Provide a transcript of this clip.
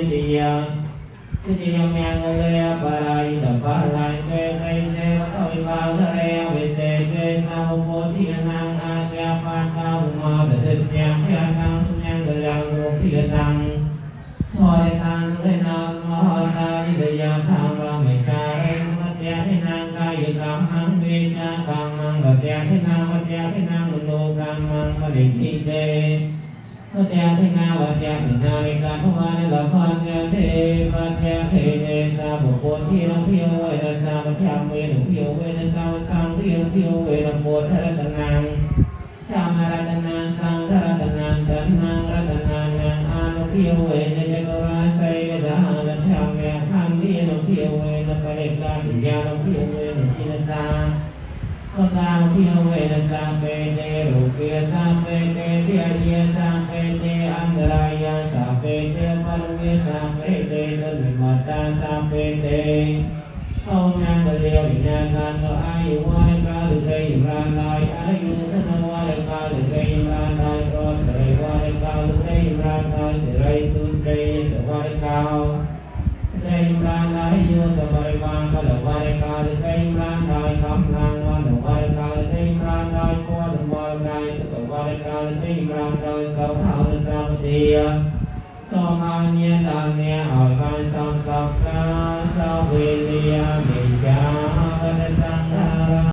นิติยานิติยามยังเลยปะไรตะปะไรเกเกเจวะทวิบาทะเรเวเสเกสาวโพธินังอาเกปะตาอุมาเตเสียงเพียงกังสุญญ์กะยังโลภิตังทอเรตังเรนามมหาตานิตยาธรรมะเมจาเรมัตยะทินังกายกรรมังเวชะกรรมังกัตยะทินังวัตยะทินังมโนกรรมังมะลิขิเตวัตยะทินาวัตยะทินานิการภวานิลภันยเทวัตยะเทเนสาบุปผที่นังเพียวเวนัสสาวัตยะเวนุเพียวเวนัสสาสังเพียวเพียวเวนะโมทะระตนังธรรมรัตนังสังฆรัตนังธัมมังรัตนังยังอานุเพียวเวนะจักราไสยะหานะธรรมะขันธ์ที่นุเพียวเวนะปริกาปิญานุเพียวเวนะจินสาโคตานุเพียวเวนะสัมเปเตรูปเยสัมเปเตเทียเยสัมเปเตอันตรายาสัมเปเตปัลเวสัมเปเตตุลิมัตตาสัมเปเตเอางานเดียววิญญาณการต่ออายุวัยกาลุเกยรานลอยอายุธนวัยกาลุเกยรานลอยรอดเสยวัยกาลุเกยรานลอยเสยสุนเกยสวัยกาเกยรานลอยโยสวัยวังกาลวัยกาลุเกยรานลอยคำลังวันวัยกาลุเกยรานลอยโคตรวัยกายสวัยกาลุเกยรานลอยสาวเขาสาวเดียต่อมาเนี่ยตามเนี่ยอ่อยไปสาวสาวกาสาวเวียเมี